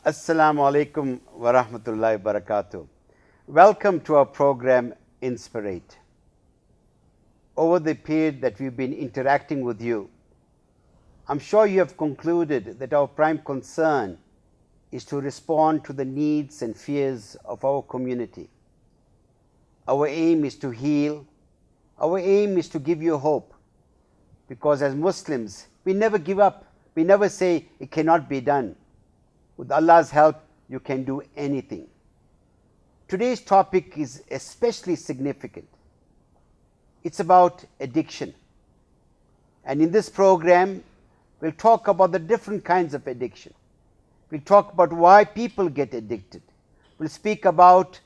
Assalamu alaikum wa rahmatullahi wa barakatuh. Welcome to our program Inspirate. Over the period that we've been interacting with you, I'm sure you have concluded that our prime concern is to respond to the needs and fears of our community. Our aim is to heal. Our aim is to give you hope, because as Muslims, we never give up. We never say it cannot be done. With Allah's help, you can do anything. Today's topic is especially significant. It's about addiction. And in this program, we'll talk about the different kinds of addiction. We'll talk about why people get addicted. We'll speak about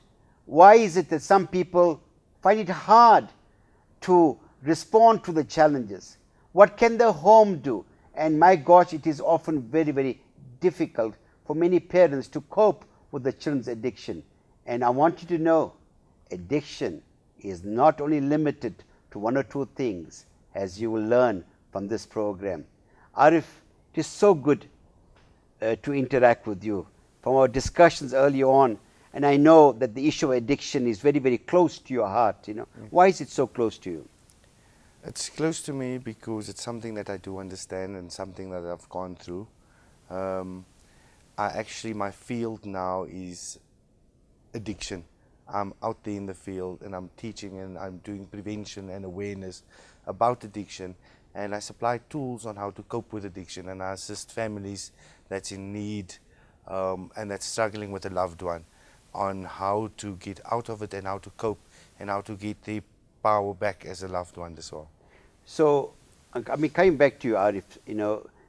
why is it that some people find it hard to respond to the challenges. What can the home do? And my gosh, it is often very, very difficult for many parents to cope with the children's addiction. And I want you to know, addiction is not only limited to one or two things, as you will learn from this program. Arif, it is so good to interact with you. From our discussions early on, and I know that the issue of addiction is very, very close to your heart. Why is it so close to you? It's close to me because it's something that I do understand and something that I've gone through. My field now is addiction. I'm out there in the field and I'm teaching and I'm doing prevention and awareness about addiction, and I supply tools on how to cope with addiction, and I assist families that's in need and that's struggling with a loved one on how to get out of it and how to cope and how to get their power back as a loved one as well. So, I mean, coming back to you, Arif,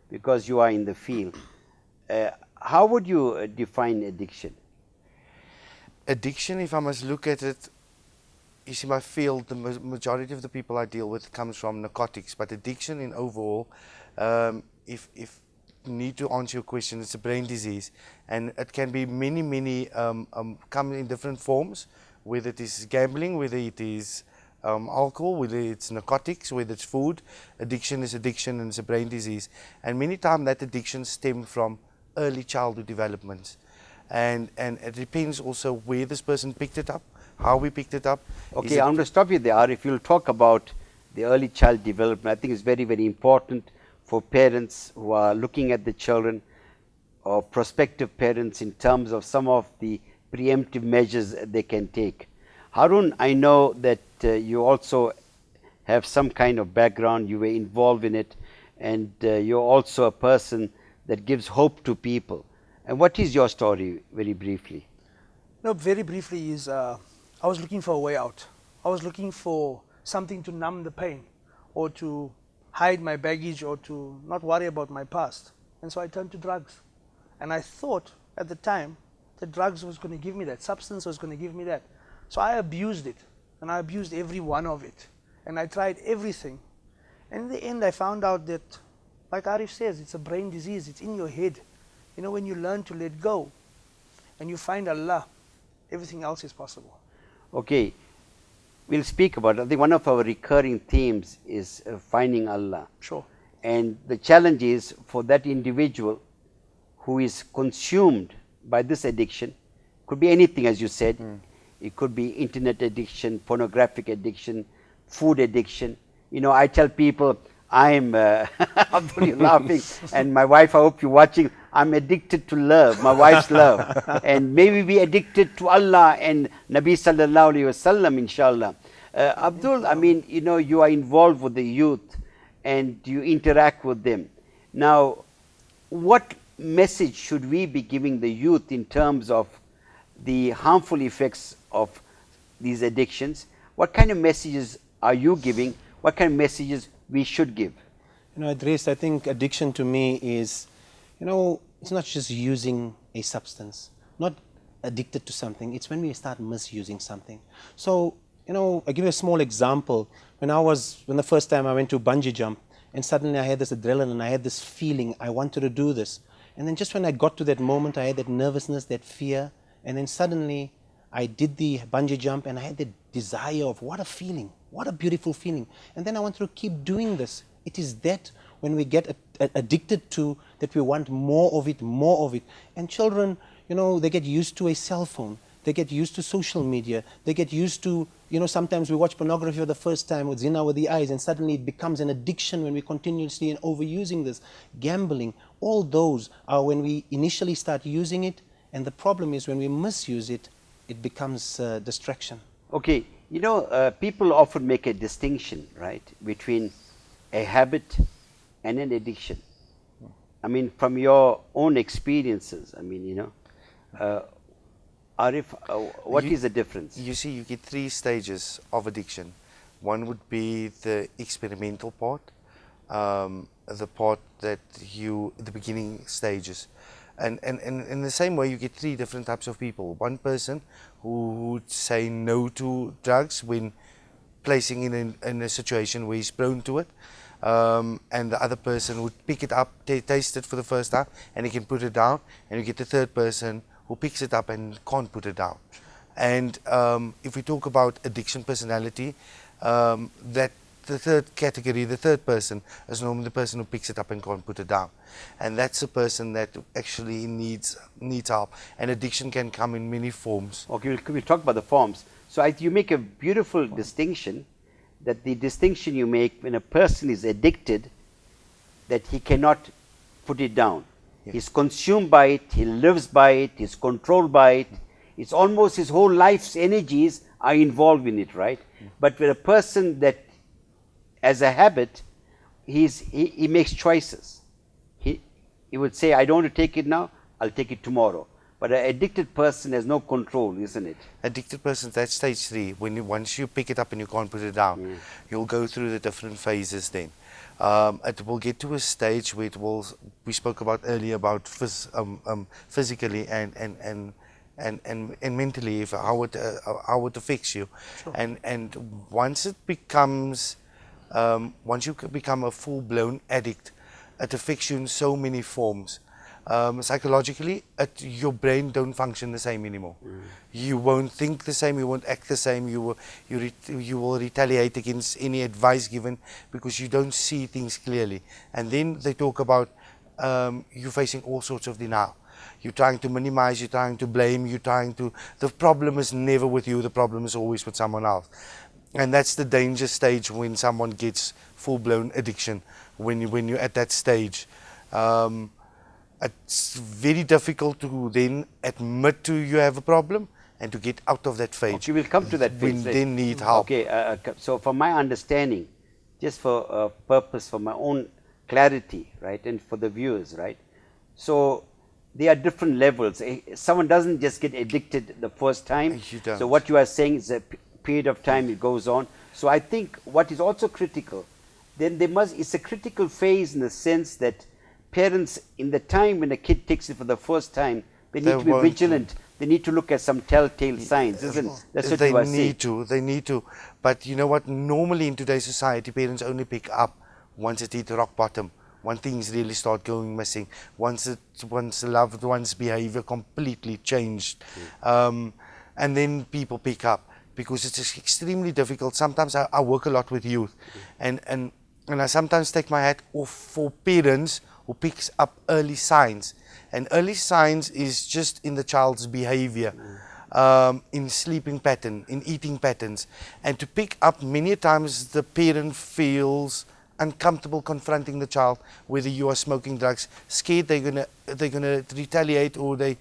because you are in the field, how would you define addiction? Addiction, if I must look at it, you see, my field, the majority of the people I deal with comes from narcotics, but addiction in overall, if need to answer your question, it's a brain disease, and it can be many come in different forms, whether it is gambling, whether it is alcohol, whether it's narcotics, whether it's food. Addiction is addiction, and it's a brain disease, and many times that addiction stems from early childhood development, and it depends also where this person picked it up, how we picked it up. Okay, I'm going to stop you there. If you'll talk about the early child development, I think it's very, very important for parents who are looking at the children or prospective parents in terms of some of the preemptive measures they can take. Harun, I know that you also have some kind of background, you were involved in it, and you're also a person that gives hope to people. And what is your story, very briefly? No, very briefly is I was looking for a way out. I was looking for something to numb the pain, or to hide my baggage, or to not worry about my past. And so I turned to drugs. And I thought at the time that drugs was going to give me that, substance was going to give me that. So I abused it, and I abused every one of it. And I tried everything. And in the end I found out that, like Arif says, it's a brain disease, it's in your head. When you learn to let go and you find Allah, everything else is possible. Okay, we'll speak about it. I think one of our recurring themes is finding Allah. Sure. And the challenge is for that individual who is consumed by this addiction, could be anything, as you said. It could be internet addiction, pornographic addiction, food addiction. I tell people, I'm Abdul, you're laughing, and my wife, I hope you're watching, I'm addicted to love, my wife's love, and maybe be addicted to Allah and Nabi sallallahu alayhi wasallam, inshallah. Abdul, I mean, you are involved with the youth and you interact with them. Now, what message should we be giving the youth in terms of the harmful effects of these addictions? What kind of messages are you giving? What kind of messages we should give? Idris, I think addiction to me is, it's not just using a substance, not addicted to something. It's when we start misusing something. So, I'll give you a small example. When the first time I went to bungee jump, and suddenly I had this adrenaline, I had this feeling, I wanted to do this. And then just when I got to that moment, I had that nervousness, that fear, and then suddenly I did the bungee jump and I had the desire of what a feeling, what a beautiful feeling. And then I wanted to keep doing this. It is that when we get addicted to that, we want more of it, more of it. And children, you know, they get used to a cell phone. They get used to social media. They get used to, you know, sometimes we watch pornography for the first time with zina with the eyes, and suddenly it becomes an addiction when we continuously and overusing this. Gambling, all those are when we initially start using it, and the problem is when we misuse it, it becomes distraction. Okay, you know, people often make a distinction, right, between a habit and an addiction. I mean, from your own experiences, I mean, you know, Arif, what is the difference? You see, you get 3 stages of addiction. One would be the experimental part, the part that the beginning stages. And in the same way, you get 3 different types of people. One person who would say no to drugs when placing in a situation where he's prone to it. And the other person would pick it up, taste it for the first time, and he can put it down. And you get the third person who picks it up and can't put it down. And if we talk about addiction personality, that the third category, the third person, is normally the person who picks it up and can't put it down. And that's the person that actually needs help. And addiction can come in many forms. Okay, we'll talk about the forms. So you make a beautiful distinction, that the distinction you make when a person is addicted, that he cannot put it down. Yes. He's consumed by it, he lives by it, he's controlled by it. It's almost his whole life's energies are involved in it, right? But with a person that, as a habit, he makes choices. He would say, I don't want to take it now, I'll take it tomorrow. But an addicted person has no control, isn't it? Addicted person, that's stage 3. Once you pick it up and you can't put it down, you'll go through the different phases then. It will get to a stage where we spoke about earlier about physically and mentally, how it affects you. Sure. And once it becomes, once you become a full-blown addict, it affects you in so many forms. Psychologically, your brain don't function the same anymore. You won't think the same, you won't act the same, you will retaliate against any advice given because you don't see things clearly. And then they talk about you facing all sorts of denial. You're trying to minimize, you're trying to blame, the problem is never with you, the problem is always with someone else. And that's the danger stage when someone gets full-blown addiction, when you're at that stage. It's very difficult to then admit to you have a problem and to get out of that phase. Okay, we'll come to that phase. When they need help. Okay, so from my understanding, just for purpose, for my own clarity, right, and for the viewers, right, so there are different levels. Someone doesn't just get addicted the first time. So what you are saying is a period of time it goes on. So I think what is also critical, then it's a critical phase in the sense that parents, in the time when a kid takes it for the first time, they need to be vigilant. They need to look at some telltale signs, isn't it? That's what you are saying. They need to. But you know what? Normally in today's society, parents only pick up once it hits rock bottom, when things really start going missing, once the loved one's behavior completely changed. And then people pick up, because it's extremely difficult. Sometimes I work a lot with youth, and I sometimes take my hat off for parents who picks up early signs. And early signs is just in the child's behavior, in sleeping pattern, in eating patterns. And to pick up, many times the parent feels uncomfortable confronting the child, whether you are smoking drugs, scared they're gonna retaliate, or they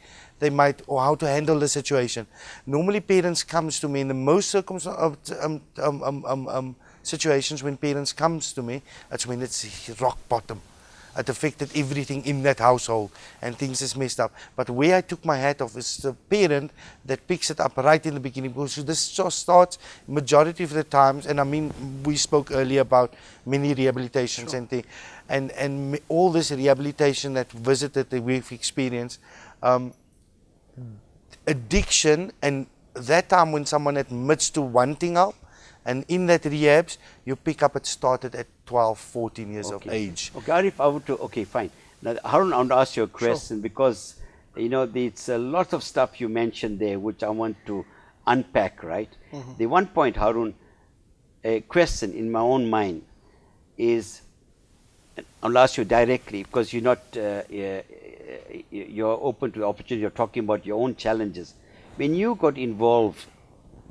might, or how to handle the situation. Normally parents comes to me in the most situations when parents comes to me, that's when it's rock bottom. It affected everything in that household and things is messed up. But where I took my hat off is the parent that picks it up right in the beginning, because this just starts majority of the times, and I mean, we spoke earlier about many rehabilitations and things, and all this rehabilitation that visited that we've experienced, addiction, and that time when someone admits to wanting help, and in that rehabs, you pick up, it started at 12, 14 years of age. Okay, Arif, I want to, okay, fine. Now, Harun, I want to ask you a question, because, you know, it's a lot of stuff you mentioned there, which I want to unpack, right? The one point, Harun, a question in my own mind is, I'll ask you directly because you're not, you're open to the opportunity. You're talking about your own challenges. When you got involved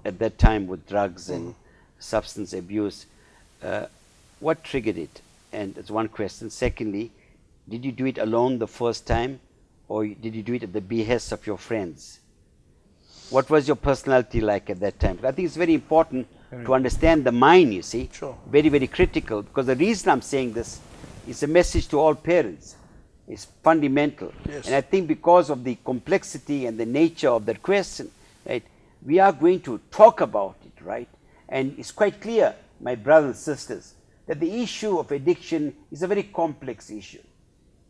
at that time with drugs and substance abuse, what triggered it? And that's one question. Secondly, did you do it alone the first time, or did you do it at the behest of your friends? What was your personality like at that time? I think it's very important to understand the mind, you see. Sure. Very, very critical, because the reason I'm saying this is a message to all parents. It's fundamental. Yes. And I think because of the complexity and the nature of that question, right, we are going to talk about it, right? And it's quite clear, my brothers and sisters, that the issue of addiction is a very complex issue.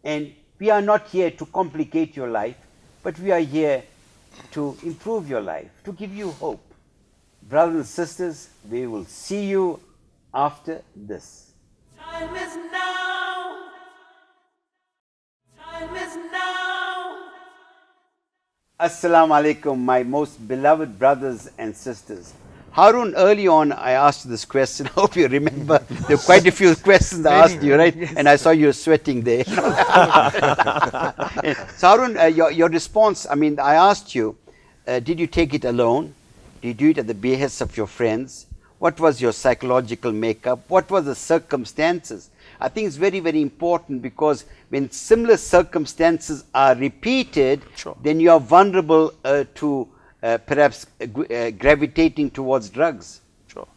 And we are not here to complicate your life, but we are here to improve your life, to give you hope. Brothers and sisters, we will see you after this. Time is now. Time is now. Assalamu alaikum, my most beloved brothers and sisters. Harun, early on I asked you this question. I hope you remember. There were quite a few questions I asked you, right? Yes. And I saw you sweating there. So Harun, your response, I mean, I asked you, did you take it alone? Did you do it at the behest of your friends? What was your psychological makeup? What were the circumstances? I think it's very, very important because when similar circumstances are repeated, Sure. then you are vulnerable to perhaps gravitating towards drugs. Sure.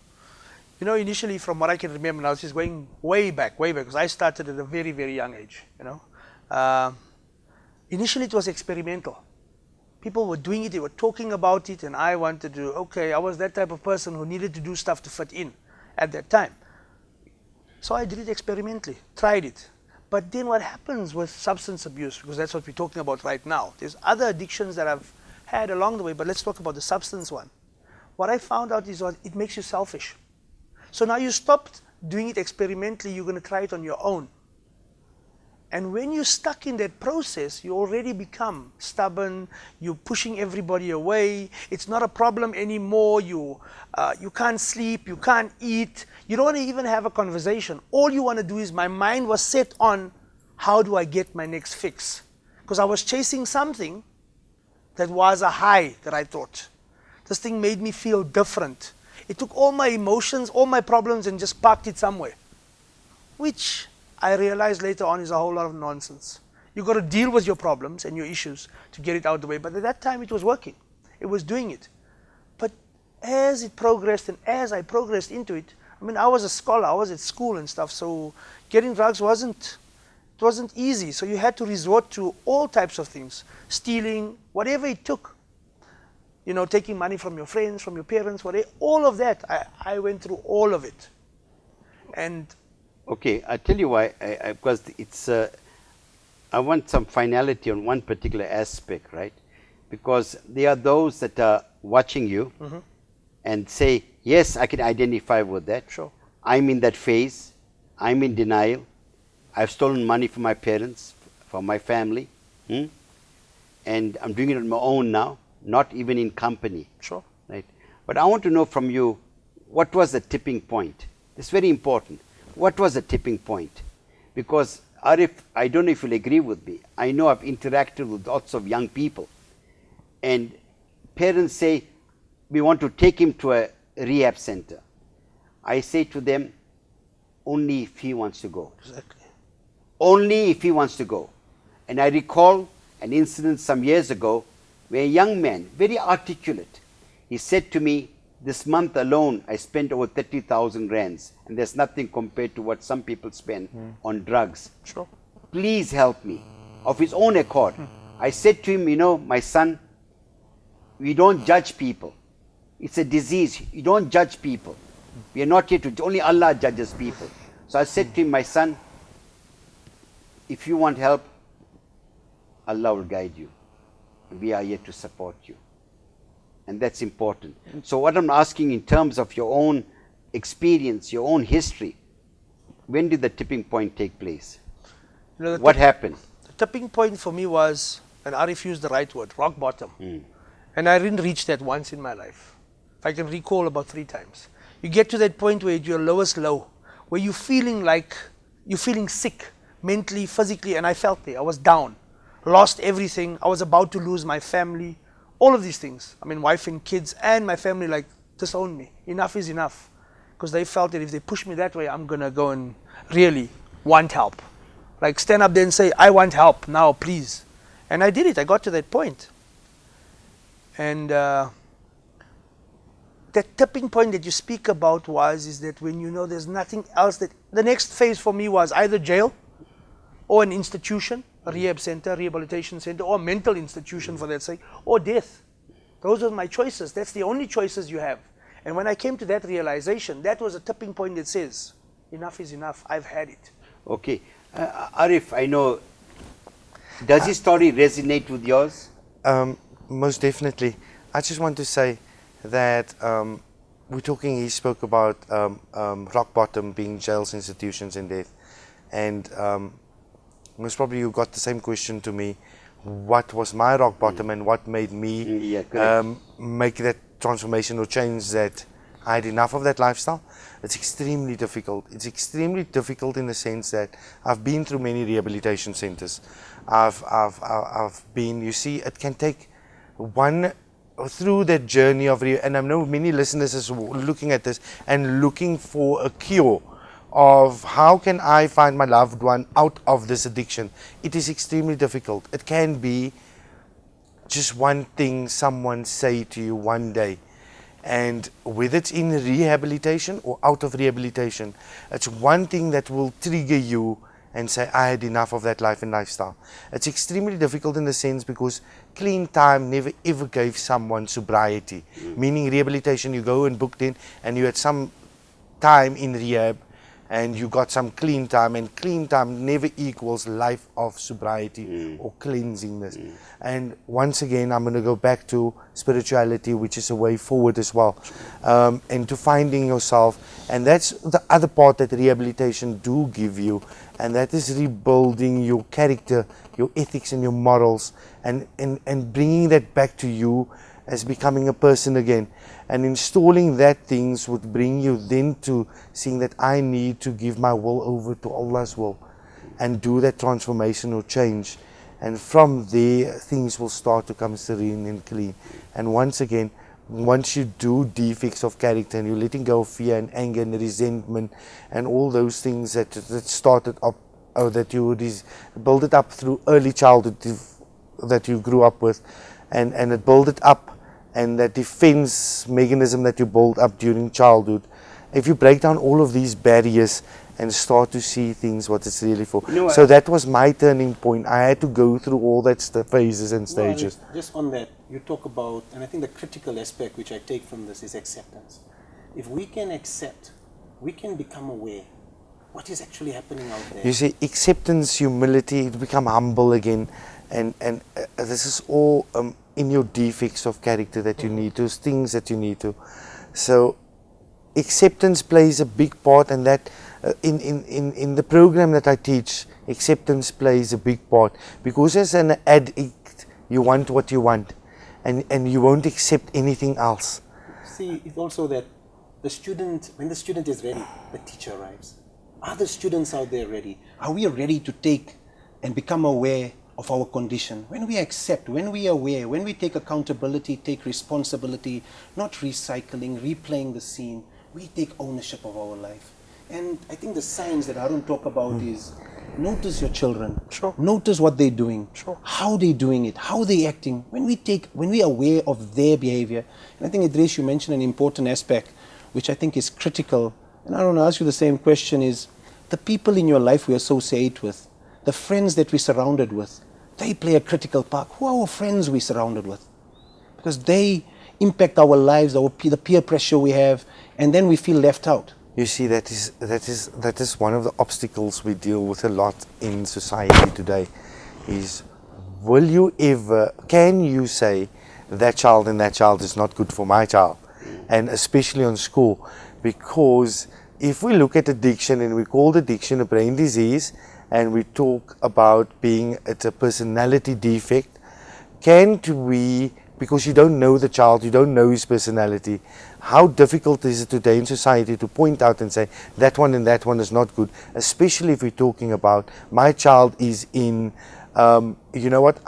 You know, initially, from what I can remember now, this is going way back, because I started at a very, very young age, you know. Initially, it was experimental. People were doing it, they were talking about it, and I wanted to, okay, I was that type of person who needed to do stuff to fit in at that time. So I did it experimentally, tried it. But then what happens with substance abuse, because that's what we're talking about right now, there's other addictions that I've had along the way, but let's talk about the substance one. What I found out is it makes you selfish. So now you stopped doing it experimentally, you're going to try it on your own. And when you're stuck in that process, you already become stubborn, you're pushing everybody away, it's not a problem anymore, you can't sleep, you can't eat, you don't want to even have a conversation. All you want to do is, my mind was set on, how do I get my next fix? Because I was chasing something that was a high that I thought. This thing made me feel different. It took all my emotions, all my problems, and just parked it somewhere, which I realized later on is a whole lot of nonsense. You've got to deal with your problems and your issues to get it out of the way. But at that time, it was working. It was doing it. But as it progressed and as I progressed into it, I mean, I was a scholar, I was at school and stuff, so getting drugs wasn't easy. So you had to resort to all types of things, stealing, whatever it took. You know, taking money from your friends, from your parents, whatever, all of that. I went through all of it. And Okay, I'll tell you why, because it's, I want some finality on one particular aspect, right? Because there are those that are watching you and say, yes, I can identify with that. Sure. I'm in that phase. I'm in denial. I've stolen money from my parents, from my family. And I'm doing it on my own now, not even in company. Sure. Right? But I want to know from you, what was the tipping point? It's very important. What was the tipping point? Because Arif, I don't know if you'll agree with me. I know I've interacted with lots of young people, and parents say, we want to take him to a rehab center. I say to them, only if he wants to go. Exactly. Only if he wants to go. And I recall an incident some years ago where a young man, very articulate, he said to me, this month alone I spent over 30,000 rands, and there's nothing compared to what some people spend on drugs. Sure. Please help me. Of his own accord. I said to him, you know, my son, we don't judge people. It's a disease. You don't judge people. We are not here to, only Allah judges people. So I said to him, my son, if you want help, Allah will guide you. We are here to support you. And that's important. So what I'm asking in terms of your own experience, your own history, when did the tipping point take place? You know, What happened? the tipping point for me was, and Arif used the right word, rock bottom. And I didn't reach that once in my life. If I can recall, about 3 times. You get to that point where you're lowest low, where you're feeling like you're feeling sick mentally, physically, and I felt there. I was down, lost everything. I was about to lose my family, all of these things. I mean, wife and kids and my family like disowned me. Enough is enough, because they felt that if they push me that way, I'm gonna go and really want help. Like stand up there and say, I want help now, please. And I did it. I got to that point. And that tipping point that you speak about is that when you know there's nothing else, that the next phase for me was either jail or an institution, a rehab center, rehabilitation center, or a mental institution for that sake, or death. Those are my choices. That's the only choices you have. And when I came to that realization, that was a tipping point that says, enough is enough, I've had it. Okay. Arif, I know, does his story resonate with yours? Most definitely. I just want to say that he spoke about rock bottom being jails, institutions, and death. And most probably you got the same question to me. What was my rock bottom and what made me make that transformation or change that I had enough of that lifestyle? It's extremely difficult. It's extremely difficult in the sense that I've been through many rehabilitation centers. I've been, you see, it can take one through that journey of, and I know many listeners is looking at this and looking for a cure of how can I find my loved one out of this addiction. It is extremely difficult. It can be just one thing someone say to you one day. And whether it's in rehabilitation or out of rehabilitation, it's one thing that will trigger you and say, I had enough of that life and lifestyle. It's extremely difficult in the sense because clean time never ever gave someone sobriety. Meaning rehabilitation, you go and booked in and you had some time in rehab and you got some clean time, and clean time never equals life of sobriety or cleansingness. And once again, I'm going to go back to spirituality, which is a way forward as well, and to finding yourself. And that's the other part that rehabilitation do give you, and that is rebuilding your character, your ethics and your morals, and bringing that back to you as becoming a person again. And installing that things would bring you then to seeing that I need to give my will over to Allah's will and do that transformational change. And from there, things will start to come serene and clean. And once again, once you do defects of character and you're letting go of fear and anger and resentment and all those things that started up, or that you build it up through early childhood that you grew up with, and it build it up, and that defense mechanism that you build up during childhood, if you break down all of these barriers and start to see things what it's really for. So that was my turning point. I had to go through all that phases and stages. Well, just on that, you talk about, and I think the critical aspect which I take from this is acceptance. If we can accept, we can become aware what is actually happening out there. You see, acceptance, humility, to become humble again, and this is all in your defects of character that you need, those things that you need to. So acceptance plays a big part, and that in the program that I teach, acceptance plays a big part, because as an addict you want what you want, and you won't accept anything else. See, it's also that the student, when the student is ready, the teacher arrives. Are the students out there ready? Are we ready to take and become aware of our condition? When we accept, when we are aware, when we take accountability, take responsibility, not recycling, replaying the scene, we take ownership of our life. And I think the signs that Harun talk about is, notice your children. Sure. Notice what they're doing. Sure. How they're doing it. How they're acting. When we are aware of their behavior. And I think, Idris, you mentioned an important aspect, which I think is critical. And I want to ask you the same question, is the people in your life we associate with, the friends that we're surrounded with, they play a critical part. Who are our friends we're surrounded with? Because they impact our lives, the peer pressure we have, and then we feel left out. You see, that is one of the obstacles we deal with a lot in society today. Is, can you say that child and that child is not good for my child? And especially on school, because if we look at addiction and we call addiction a brain disease, and we talk about it's a personality defect, can't we because you don't know the child, you don't know his personality. How difficult is it today in society to point out and say that one and that one is not good, especially if we're talking about my child is in, you know what,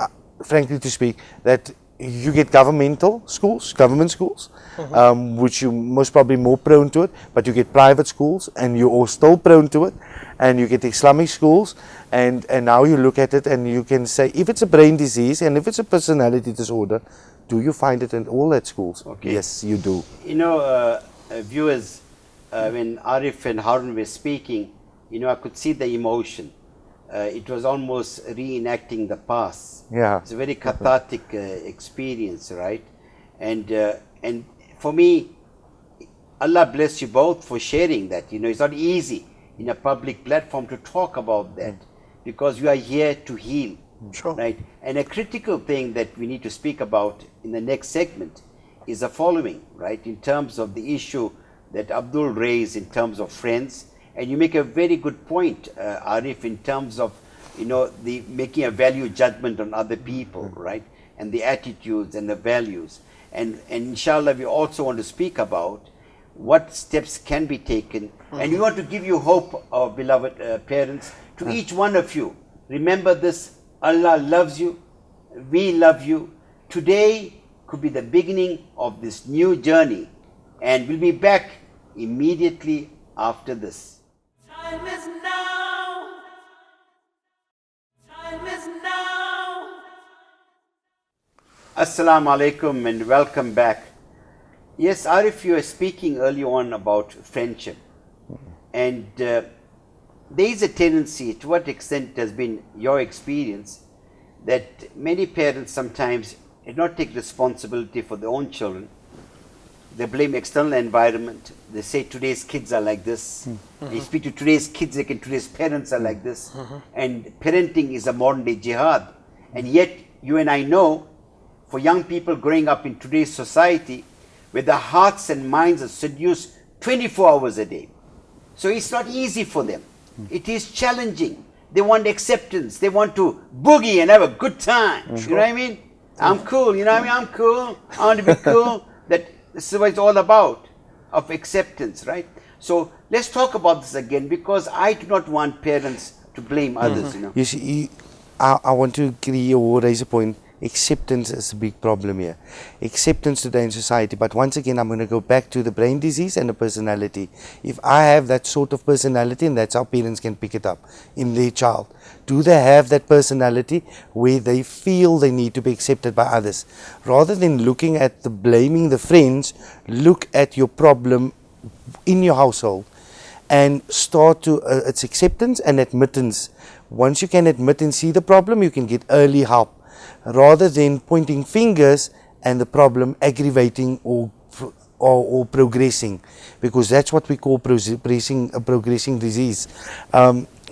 frankly to speak, that you get government schools, which you're most probably more prone to it, but you get private schools and you're still prone to it, and you get Islamic schools, and now you look at it and you can say if it's a brain disease and if it's a personality disorder, do you find it in all that schools? Okay. Yes, you do. You know, viewers, when Arif and Harun were speaking, you know, I could see the emotion. It was almost reenacting the past. Yeah. It's a very cathartic experience, right? And for me, Allah bless you both for sharing that. You know, it's not easy in a public platform to talk about that, because you are here to heal. Sure. Right? And a critical thing that we need to speak about in the next segment is the following, right? In terms of the issue that Abdul raised in terms of friends, and you make a very good point, Arif, in terms of, you know, the making a value judgment on other people, right? And the attitudes and the values. And inshallah, we also want to speak about what steps can be taken. And we want to give you hope, our beloved parents, to each one of you. Remember this, Allah loves you, we love you. Today could be the beginning of this new journey, and we'll be back immediately after this. Time is now. Time is now. Assalamu alaikum and welcome back. Yes, Arif, you were speaking earlier on about friendship, and there is a tendency, to what extent has been your experience, that many parents sometimes do not take responsibility for their own children. They blame external environment. They say today's kids are like this. You speak to today's kids, like today's parents are like this. And parenting is a modern day jihad. And yet you and I know, for young people growing up in today's society, where their hearts and minds are seduced 24 hours a day. So it's not easy for them. It is challenging. They want acceptance. They want to boogie and have a good time. You know what I mean? I'm cool. You know what I mean? I'm cool. I want to be cool. This is what it's all about, of acceptance, right? So let's talk about this again, because I do not want parents to blame others. You know. You see, I want to raise a point. Acceptance is a big problem here. Acceptance today in society. But once again, I'm going to go back to the brain disease and the personality. If I have that sort of personality, and that's how parents can pick it up in their child. Do they have that personality where they feel they need to be accepted by others? Rather than looking at blaming the friends, look at your problem in your household and start to, it's acceptance and admittance. Once you can admit and see the problem, you can get early help, rather than pointing fingers and the problem aggravating or progressing, because that's what we call progressing disease.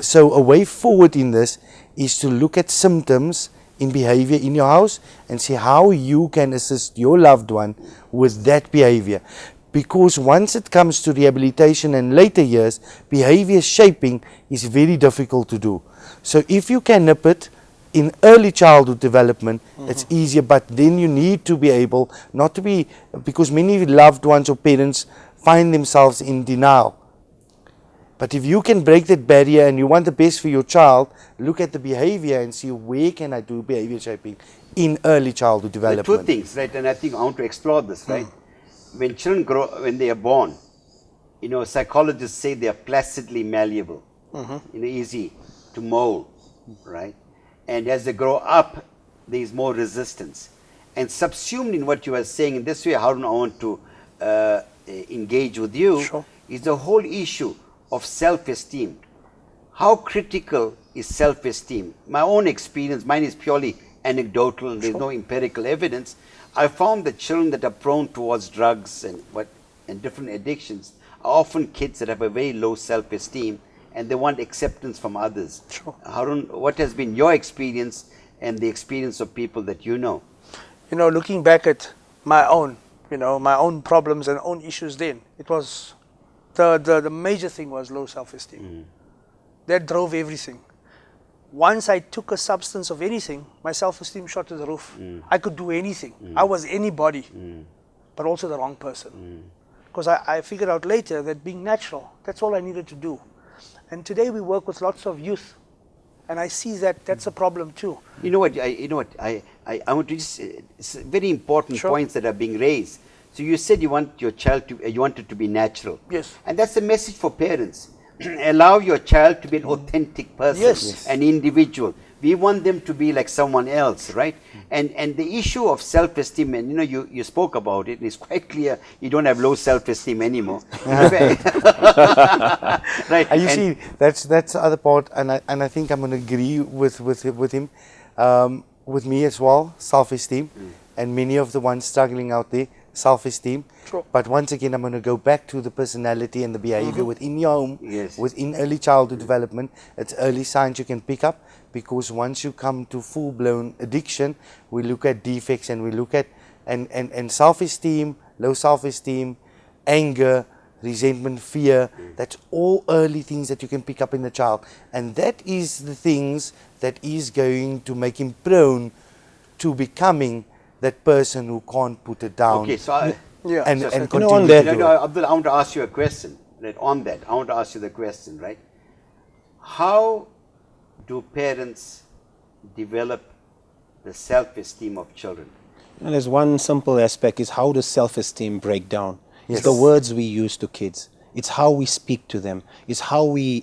So a way forward in this is to look at symptoms in behavior in your house and see how you can assist your loved one with that behavior. Because once it comes to rehabilitation and later years, behavior shaping is very difficult to do. So if you can nip it in early childhood development, it's easier, but then you need to be able not to be, because many loved ones or parents find themselves in denial. But if you can break that barrier and you want the best for your child, look at the behavior and see where can I do behavior shaping in early childhood development. There are two things, right? And I think I want to explore this, right? When children grow, when they are born, you know, psychologists say they are placidly malleable, you know, easy to mold, right? And as they grow up, there is more resistance. And subsumed in what you are saying, in this way, Harun, I want to engage with you, is the whole issue of self-esteem. How critical is self-esteem? My own experience, mine is purely anecdotal, and there's no empirical evidence. I found that children that are prone towards drugs and different addictions are often kids that have a very low self-esteem, and they want acceptance from others. Harun, what has been your experience and the experience of people that you know? You know, looking back at my own, you know, my own problems and own issues then, it was, the major thing was low self-esteem. That drove everything. once I took a substance of anything, my self-esteem shot to the roof. I could do anything. I was anybody, but also the wrong person. Because I figured out later that being natural, that's all I needed to do. And today we work with lots of youth, and I see that that's a problem too. You know what? I want to just. It's very important points that are being raised. So you said you want your child to. You want it to be natural. Yes. And that's the message for parents. Allow your child to be an authentic person, Yes. an individual. We want them to be like someone else, right? And the issue of self-esteem, and you spoke about it, it's quite clear you don't have low self-esteem anymore. Right? You see, that's the other part, and I think I'm going to agree with him, with me as well, self-esteem, and many of the ones struggling out there, self-esteem. Sure. But once again, I'm going to go back to the personality and the behavior within your home, Yes. within early childhood development. It's early signs you can pick up, because once you come to full-blown addiction, we look at defects, and we look at and self-esteem, low self-esteem, anger, resentment, fear. That's all early things that you can pick up in the child, and that is the things that is going to make him prone to becoming that person who can't put it down. Okay, so Yeah. and Just continue on to that- do it. Abdul, I want to ask you a question. Right, on that, I want to ask you the question, right? How do parents develop the self-esteem of children? And there's one simple aspect is how does self-esteem break down? Yes. It's the words we use to kids. It's how we speak to them. It's how we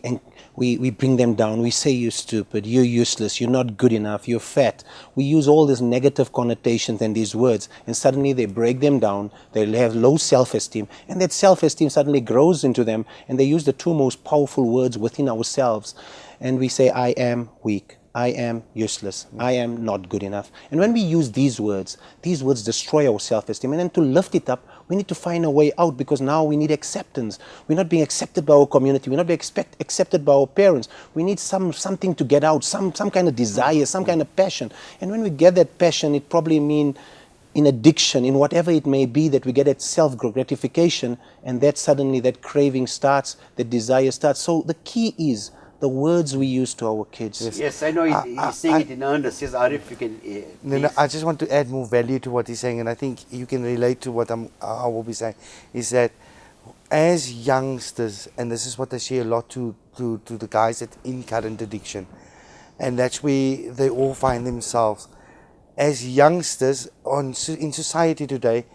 bring them down. We say you're stupid, you're useless, you're not good enough, you're fat. We use all these negative connotations and these words, and suddenly they break them down. They have low self-esteem, and that self-esteem suddenly grows into them, and they use the two most powerful words within ourselves. And we say, I am weak, I am useless, I am not good enough. And when we use these words destroy our self-esteem. And then to lift it up, we need to find a way out, because now we need acceptance. We're not being accepted by our community. We're not being accepted by our parents. We need something to get out, some kind of desire, some kind of passion. And when we get that passion, it probably means in addiction, in whatever it may be, that we get that self-gratification, and that suddenly that craving starts, that desire starts. So the key is the words we use to our kids. Yes, I know he's saying it in earnest. Yes, Arif, you can. No, please. I just want to add more value to what he's saying, and I think you can relate to what I will be saying, is that as youngsters, and this is what I share a lot to the guys that in current addiction, and that's where they all find themselves, as youngsters in society today,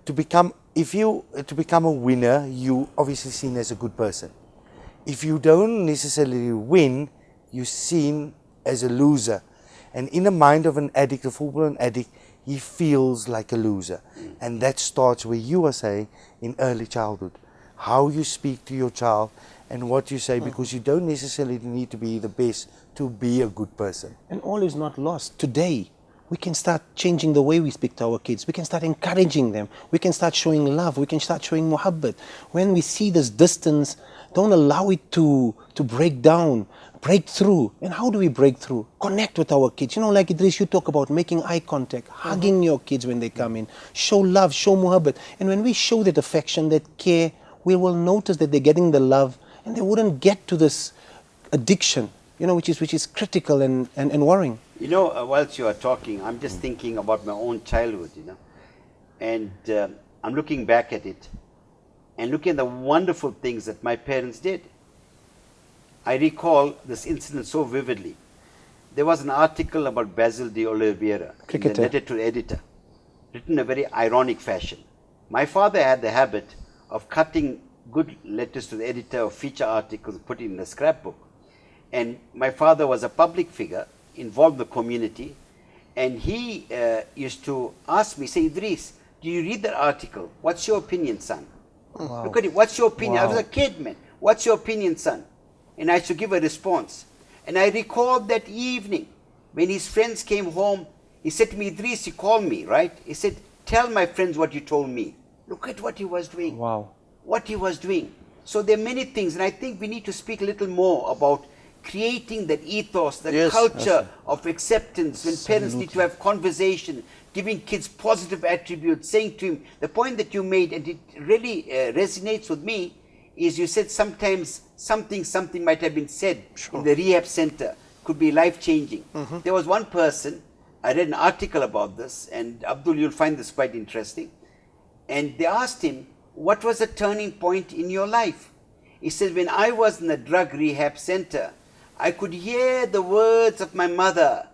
to become a winner, you obviously seen as a good person. If you don't necessarily win, you're seen as a loser. And in the mind of an addict, a full-blown addict, he feels like a loser. And that starts where you are saying in early childhood. How you speak to your child and what you say, because you don't necessarily need to be the best to be a good person. And all is not lost. Today, we can start changing the way we speak to our kids. We can start encouraging them. We can start showing love. We can start showing muhabbat. When we see this distance, don't allow it to break down, break through. And how do we break through? Connect with our kids. You know, like Idris, you talk about making eye contact, hugging your kids when they come in. Show love, show muhabbat. And when we show that affection, that care, we will notice that they're getting the love, and they wouldn't get to this addiction, you know, which is critical and worrying. You know, whilst you are talking, I'm just thinking about my own childhood, you know, and I'm looking back at it and looking at the wonderful things that my parents did. I recall this incident so vividly. There was an article about Basil de Oliveira, in the Cricketer. letter to the editor, written in a very ironic fashion. My father had the habit of cutting good letters to the editor of feature articles, put it in a scrapbook. And my father was a public figure, involved in the community, and he used to ask me, say, Idris, do you read that article? What's your opinion, son? Wow. Look at it, what's your opinion? I was Wow. a kid, man. What's your opinion, son? And I should give a response. And I recalled that evening when his friends came home, he said to me, Idris, he called me, right? He said, tell my friends what you told me. Look at what he was doing. Wow. What he was doing. So there are many things, and I think we need to speak a little more about creating that ethos, that Yes. culture of acceptance, when parents need to have conversation, giving kids positive attributes, saying to him, the point that you made, and it really resonates with me, is you said sometimes something might have been said in the rehab center could be life-changing. There was one person, I read an article about this, and Abdul, you'll find this quite interesting. And they asked him, what was the turning point in your life? He said, when I was in a drug rehab center, I could hear the words of my mother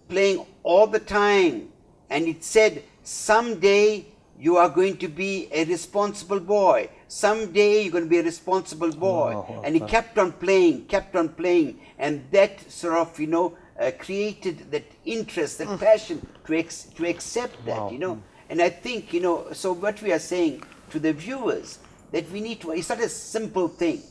playing all the time. And it said, someday you are going to be a responsible boy. Someday you're going to be a responsible boy. Wow, And he kept on playing. And that sort of, created that interest, that passion to accept that, And I think, so what we are saying to the viewers, that we need to, it's not a simple thing.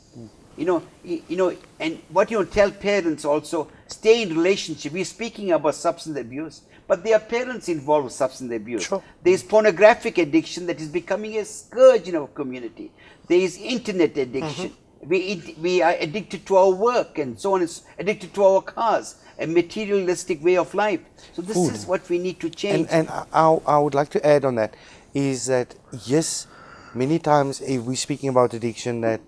And what you tell parents also, stay in relationship. We're speaking about substance abuse, but there are parents involved with substance abuse. Sure. There is pornographic addiction that is becoming a scourge in our community. There is internet addiction. We are addicted to our work and so on, is addicted to our cars, a materialistic way of life. So this is what we need to change. And I would like to add on that, is that yes, many times if we're speaking about addiction, that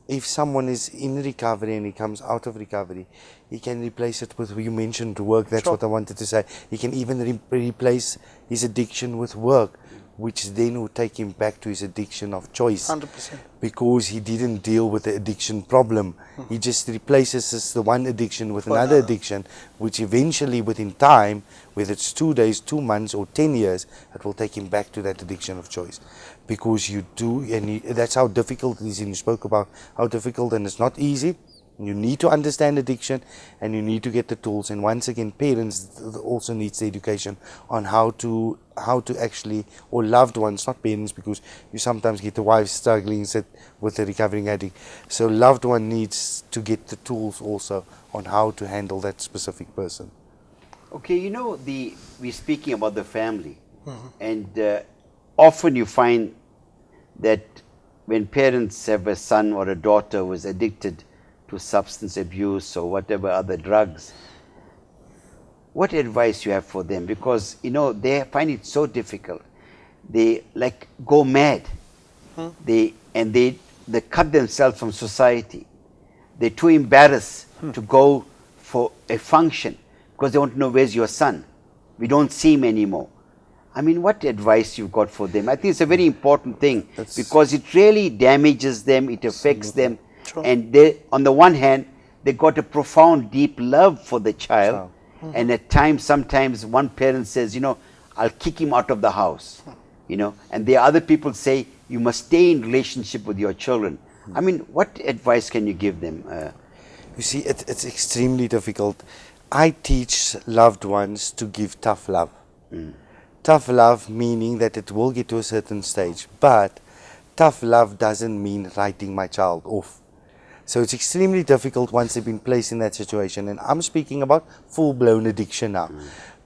if someone is in recovery and he comes out of recovery, he can replace it with, you mentioned work, that's what I wanted to say. He can even replace his addiction with work, which then will take him back to his addiction of choice. 100%. Because he didn't deal with the addiction problem. He just replaces the one addiction with another addiction, which eventually within time, whether it's 2 days, 2 months or 10 years, it will take him back to that addiction of choice. Because you do, and that's how difficult it is, and you spoke about how difficult, and it's not easy. You need to understand addiction, and you need to get the tools. And once again, parents also needs the education on how to actually, or loved ones, not parents, because you sometimes get the wife struggling with the recovering addict. So loved one needs to get the tools also on how to handle that specific person. Okay, we're speaking about the family, and often you find that when parents have a son or a daughter who is addicted to substance abuse or whatever other drugs, what advice you have for them? Because they find it so difficult. They go mad. They cut themselves from society. They're too embarrassed to go for a function because they want to know, where's your son? We don't see him anymore. I mean, what advice you've got for them? I think it's a very important thing because it really damages them, it affects them. And they, on the one hand, they got a profound, deep love for the child. And at times, sometimes one parent says, I'll kick him out of the house. And the other people say, you must stay in relationship with your children. I mean, what advice can you give them? You see, it's extremely difficult. I teach loved ones to give tough love. Tough love meaning that it will get to a certain stage, but tough love doesn't mean writing my child off. So it's extremely difficult once they've been placed in that situation. And I'm speaking about full-blown addiction now.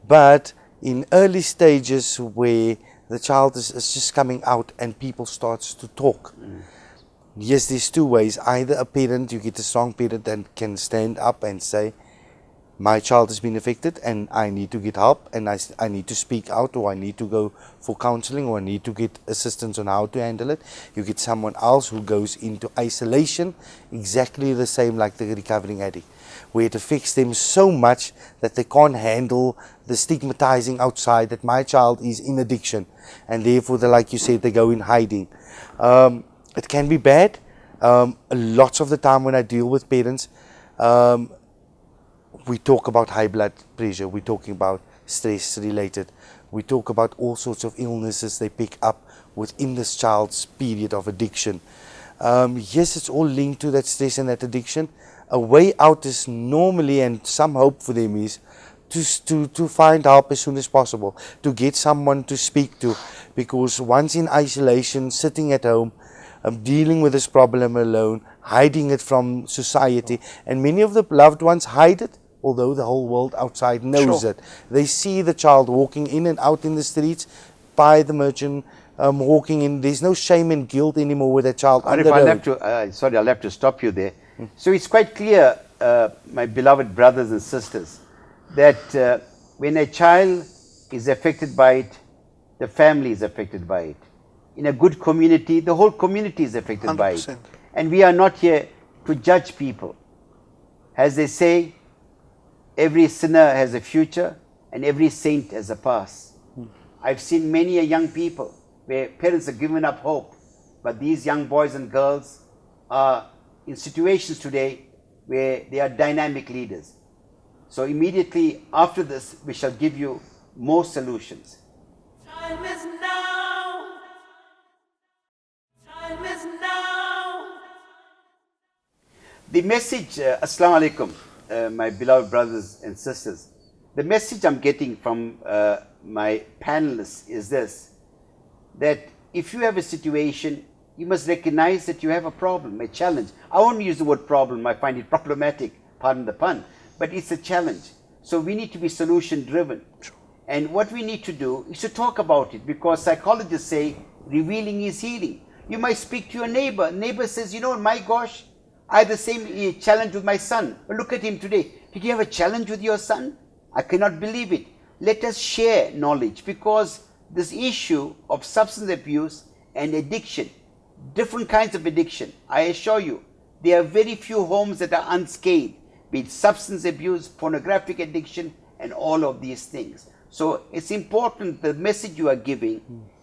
But in early stages where the child is just coming out and people starts to talk. Yes, there's two ways. Either a parent, you get a strong parent that can stand up and say, my child has been affected and I need to get help and I need to speak out, or I need to go for counseling, or I need to get assistance on how to handle it. You get someone else who goes into isolation, exactly the same like the recovering addict, where it affects them so much that they can't handle the stigmatizing outside that my child is in addiction, and therefore, like you said, they go in hiding. It can be bad. Lots of the time when I deal with parents, we talk about high blood pressure, we're talking about stress related, we talk about all sorts of illnesses they pick up within this child's period of addiction. Yes, it's all linked to that stress and that addiction. A way out is normally, and some hope for them is, to find help as soon as possible, to get someone to speak to, because once in isolation, sitting at home, dealing with this problem alone, hiding it from society, and many of the loved ones hide it, although the whole world outside knows it. They see the child walking in and out in the streets, by the merchant, walking in. There's no shame and guilt anymore with that child. I'll have to stop you there. So it's quite clear, my beloved brothers and sisters, that when a child is affected by it, the family is affected by it. In a good community, the whole community is affected 100%. By it. And we are not here to judge people. As they say, every sinner has a future and every saint has a past. I've seen many young people where parents have given up hope, but these young boys and girls are in situations today where they are dynamic leaders. So immediately after this, we shall give you more solutions. Time is now. Time is now. The message, Assalamu alaikum, my beloved brothers and sisters. The message I'm getting from my panelists is this, that if you have a situation, you must recognize that you have a problem, a challenge. I won't use the word problem, I find it problematic, pardon the pun, but it's a challenge. So we need to be solution driven. And what we need to do is to talk about it, because psychologists say revealing is healing. You might speak to your neighbor. Neighbor says, you know, my gosh, I had the same challenge with my son. Look at him today. Did you have a challenge with your son? I cannot believe it. Let us share knowledge, because this issue of substance abuse and addiction, different kinds of addiction, I assure you, there are very few homes that are unscathed, be it substance abuse, pornographic addiction, and all of these things. So it's important, the message you are giving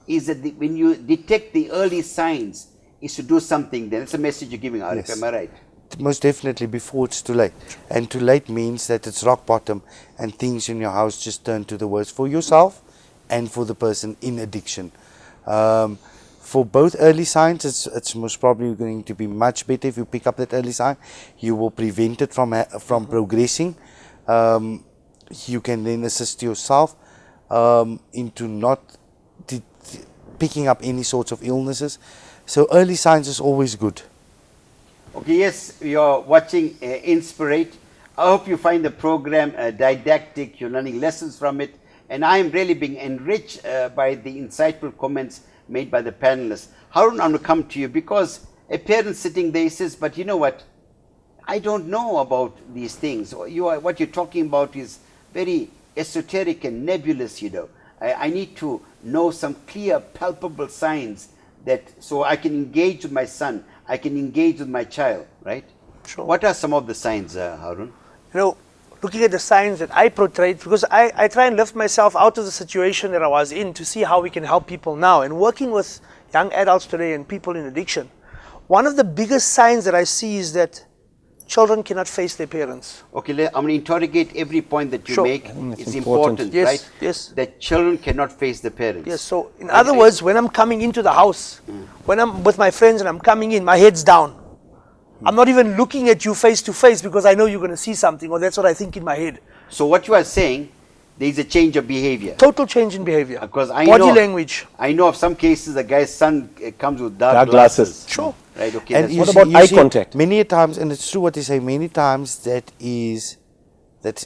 is that when you detect the early signs, is to do something then. It's a message you're giving, Arif, Yes. am I right? Most definitely before it's too late. And too late means that it's rock bottom and things in your house just turn to the worst for yourself and for the person in addiction. For both early signs, it's most probably going to be much better if you pick up that early sign. You will prevent it from progressing. You can then assist yourself into not picking up any sorts of illnesses. So early signs is always good. Okay, yes, you're watching Inspirate. I hope you find the program didactic, you're learning lessons from it, and I am really being enriched by the insightful comments made by the panelists. Harun, I'm going to come to you, because a parent sitting there says, but you know what, I don't know about these things. What you're talking about is very esoteric and nebulous, you know. I need to know some clear, palpable signs that so I can engage with my son, I can engage with my child, right? Sure. What are some of the signs, Harun? You know, looking at the signs that I portrayed, because I try and lift myself out of the situation that I was in to see how we can help people now. And working with young adults today and people in addiction, one of the biggest signs that I see is that children cannot face their parents. Okay, I'm going to interrogate every point that you Sure. make. that's It's important. important, Yes, right? yes. That children cannot face the parents. Yes, so in other words, when I'm coming into the house, when I'm with my friends and I'm coming in, my head's down. I'm not even looking at you face to face because I know you're going to see something, or that's what I think in my head. So what you are saying, there is a change of behavior. Total change in behavior. Because I Body know, language. I know of some cases the guy's son comes with dark Dark glasses. glasses. Sure. Right, okay. And that's you What see- about you eye see contact? Many a times, and it's true what they say, many times that's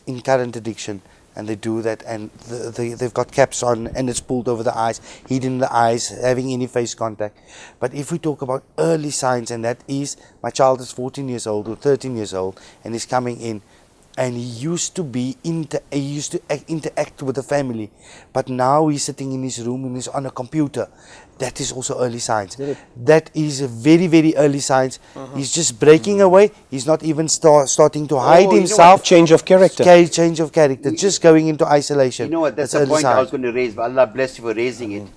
in current addiction, and they do that, and they've got caps on, and it's pulled over the eyes, hidden the eyes, having any face contact. But if we talk about early signs, and that is, my child is 14 years old or 13 years old, and he's coming in, and he used to interact with the family, but now he's sitting in his room and he's on a computer. That is also early signs. That is a very, very early signs. He's just breaking away. He's not even starting to hide you know himself. Change of character. Change of character. Just going into isolation. You know what, that's the early point I was sign. going to raise. Allah bless you for raising it.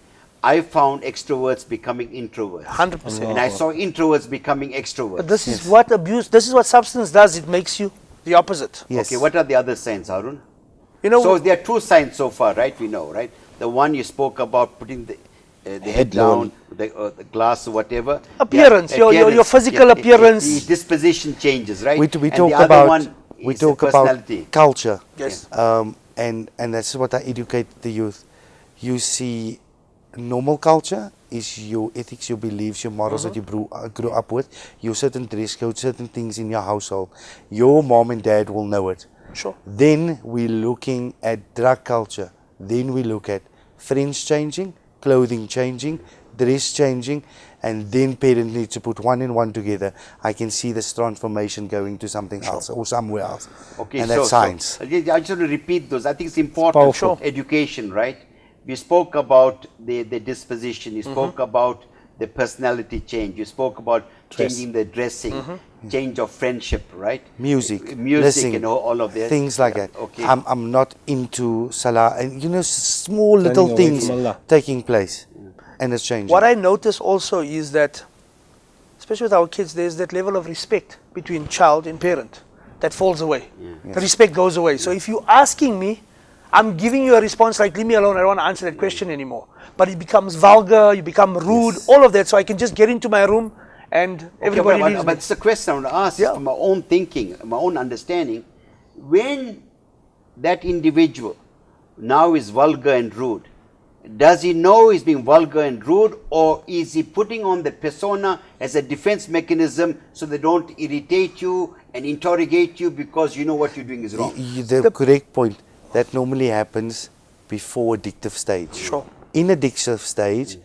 I found extroverts becoming introverts. 100%. And I saw introverts becoming extroverts. But this is what abuse, this is what substance does. It makes you the opposite. Yes. Okay, what are the other signs, Harun? You know, So there are two signs so far, right? We know, right? The one you spoke about, putting the head down, the glass or whatever. Appearance, your physical appearance. The disposition changes, right? We And talk the other about one we is the talk about personality. culture. Yes. And that's what I educate the youth. You see, normal culture is your ethics, your beliefs, your morals that you grew up with, your certain dress code, certain things in your household. Your mom and dad will know it. Sure. Then we're looking at drug culture. Then we look at friends changing, clothing changing, dress changing, and then parents need to put one and one together. I can see this transformation going to something else or somewhere else. Okay, and that's science. I just want to repeat those. I think it's important. Powerful. Education, right? We spoke about the disposition. You spoke about the personality change. You spoke about changing the dressing, change of friendship, right? Music, Music listening, and all of that. things like that. Okay. I'm not into salah, and small little away things from Allah. taking place, and it's changing. What I notice also is that, especially with our kids, there's that level of respect between child and parent that falls away. The respect goes away. So if you're asking me, I'm giving you a response like, leave me alone, I don't want to answer that question anymore. But it becomes vulgar, you become rude, all of that. So I can just get into my room and everybody but, leaves but me. it's a question I want to ask from my own thinking, my own understanding. When that individual now is vulgar and rude, does he know he's being vulgar and rude, or is he putting on the persona as a defense mechanism so they don't irritate you and interrogate you because you know what you're doing is wrong? The correct point. That normally happens before addictive stage. Sure. In addictive stage,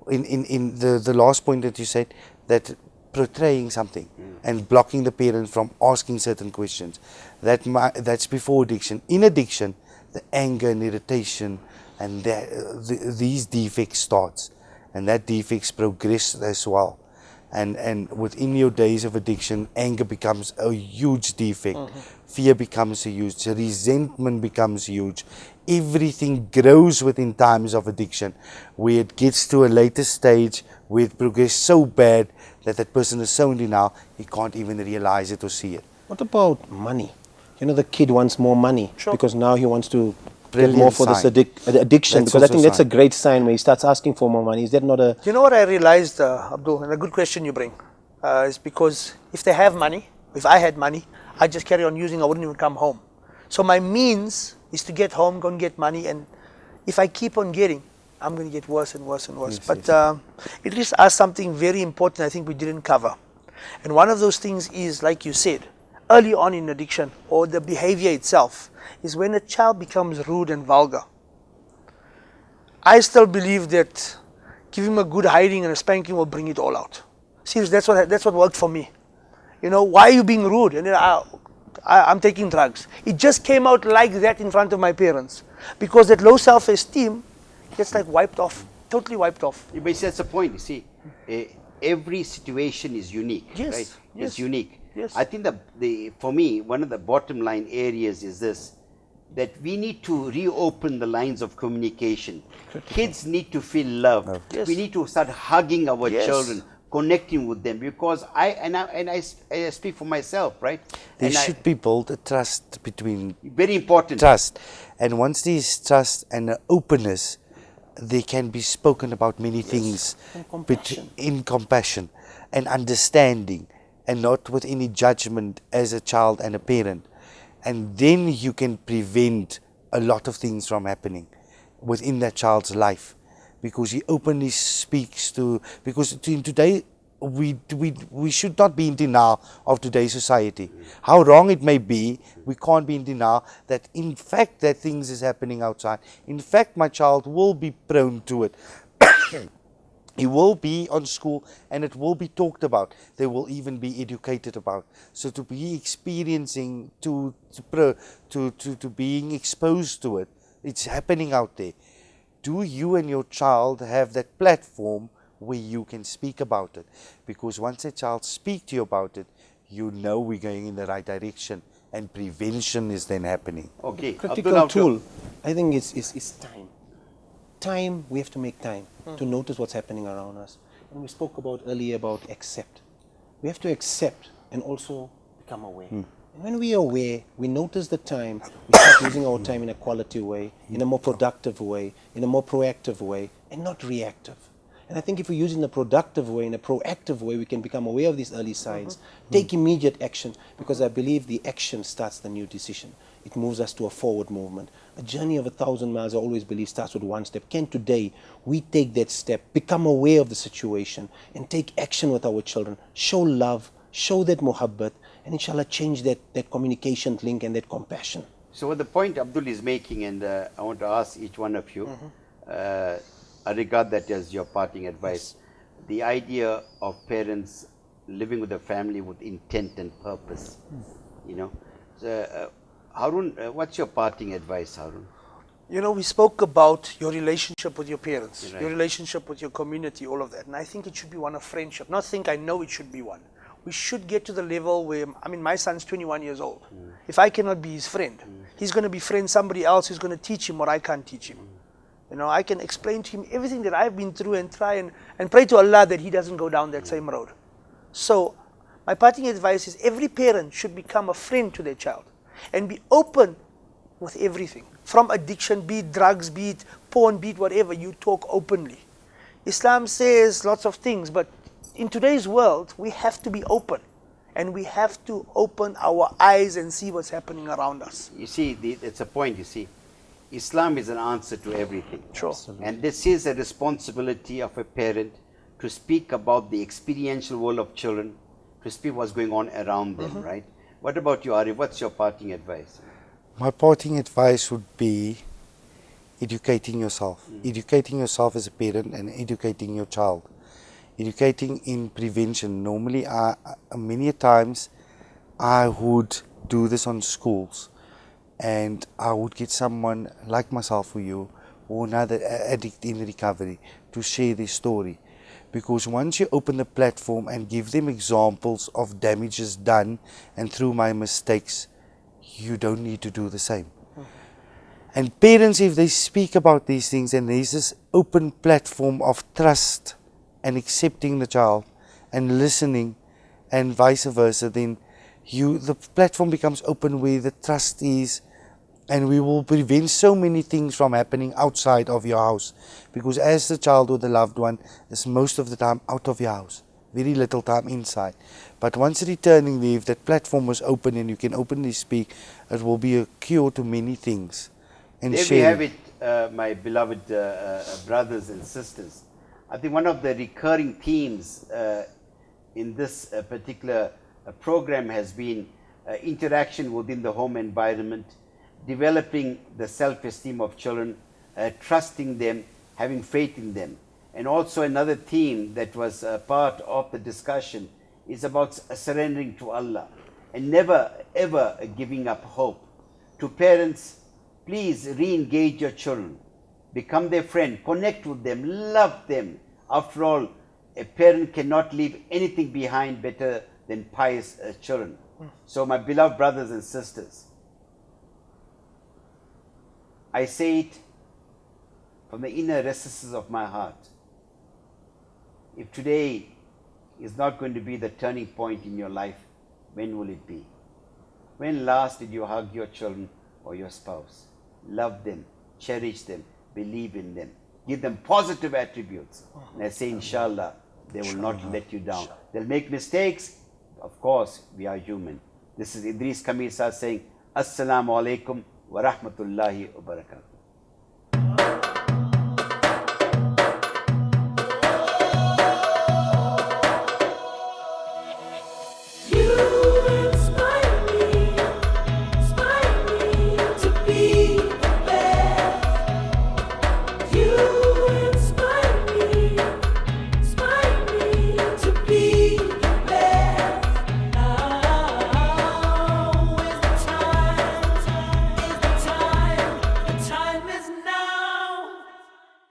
in the last point that you said, that portraying something and blocking the parent from asking certain questions, that's before addiction. In addiction, the anger and irritation and these defects starts, and that defects progress as well. And within your days of addiction, anger becomes a huge defect. Fear becomes a huge, resentment becomes huge. Everything grows within times of addiction, where it gets to a later stage where it progresses so bad that that person is so in denial, he can't even realize it or see it. What about money? The kid wants more money because now he wants to get more Brilliant for this sign. addiction. That's Because I also think that's a sign. great sign when he starts asking for more money. Is that not a... You know what I realized, Abdul, and a good question you bring, is because if they have money, if I had money, I'd just carry on using, I wouldn't even come home. So my means is to get home, go and get money, and if I keep on getting, I'm going to get worse and worse and worse. But it just asked something very important I think we didn't cover. And one of those things is, like you said, early on in addiction, or the behavior itself, is when a child becomes rude and vulgar. I still believe that give him a good hiding and a spanking will bring it all out. Seriously, that's what worked for me. Why are you being rude? And then I'm taking drugs. It just came out like that in front of my parents, because that low self-esteem gets like wiped off, totally wiped off. But that's the point. You see, every situation is unique, Yes, right? yes, It's unique. yes. I think for me, one of the bottom line areas is this, that we need to reopen the lines of communication. Kids need to feel love. Yes. We need to start hugging our Yes. children, connecting with them, because I speak for myself, right? There And should be built a trust between very important. trust, and once there is trust and openness, they can be spoken about many things in compassion and understanding, and not with any judgment as a child and a parent. And then you can prevent a lot of things from happening within that child's life, because he openly speaks to, because in today we should not be in denial of today's society. How wrong it may be, we can't be in denial that in fact that things is happening outside. In fact, my child will be prone to it. He will be on school, and it will be talked about. They will even be educated about. So to be experiencing, to being exposed to it, it's happening out there. Do you and your child have that platform where you can speak about it? Because once a child speaks to you about it, you know we're going in the right direction, and prevention is then happening. Okay. critical Abdul, tool, I think, is time. Time, we have to make time to notice what's happening around us. And we spoke about earlier about accept. We have to accept and also become aware. And when we are aware, we notice the time, we start using our time in a quality way, in a more productive way, in a more proactive way, and not reactive. And I think if we use it in a productive way, in a proactive way, we can become aware of these early signs, take immediate action, because I believe the action starts the new decision. It moves us to a forward movement. A journey of 1,000 miles, I always believe, starts with one step. Can today we take that step, become aware of the situation, and take action with our children, show love, show that muhabbat, and inshallah change that communication link and that compassion. So what the point Abdul is making, and I want to ask each one of you, I regard that as your parting advice. The idea of parents living with a family with intent and purpose, So, Harun, what's your parting advice, Harun? You know, we spoke about your relationship with your parents, Right. your relationship with your community, all of that. And I think it should be one of friendship. Not think, I know it should be one. We should get to the level where, I mean, my son's 21 years old. If I cannot be his friend, he's going to be friend somebody else who's going to teach him what I can't teach him. You know, I can explain to him everything that I've been through and try and pray to Allah that he doesn't go down that same road. So, my parting advice is every parent should become a friend to their child and be open with everything. From addiction, be it drugs, be it porn, be it whatever, you talk openly. Islam says lots of things, but in today's world, we have to be open. And we have to open our eyes and see what's happening around us. You see, it's a point, you see. Islam is an answer to everything. Sure. And this is a responsibility of a parent to speak about the experiential world of children, to speak what's going on around them, right? What about you, Arif? What's your parting advice? My parting advice would be educating yourself. Educating yourself as a parent and educating your child. Educating in prevention. Normally, many times, I would do this on schools. And I would get someone like myself or you, or another addict in recovery, to share their story. Because once you open the platform and give them examples of damages done and through my mistakes, you don't need to do the same. And parents, if they speak about these things and there's this open platform of trust and accepting the child and listening and vice versa, then the platform becomes open where the trust is, and we will prevent so many things from happening outside of your house. Because as the child or the loved one is most of the time out of your house, very little time inside. But once returning there, if that platform was open and you can openly speak, it will be a cure to many things. And There we have it, my beloved brothers and sisters. I think one of the recurring themes in this particular program has been interaction within the home environment, developing the self-esteem of children, trusting them, having faith in them. And also another theme that was part of the discussion is about surrendering to Allah and never ever giving up hope. To parents, please re-engage your children, become their friend, connect with them, love them. After all, a parent cannot leave anything behind better than pious children. So my beloved brothers and sisters, I say it from the inner recesses of my heart. If today is not going to be the turning point in your life, when will it be? When last did you hug your children or your spouse? Love them, cherish them, believe in them, give them positive attributes. And I say, inshallah, they will not let you down. They'll make mistakes. Of course, we are human. This is Idris Kamisa saying, Assalamu alaikum wa rahmatullahi wa barakatuh.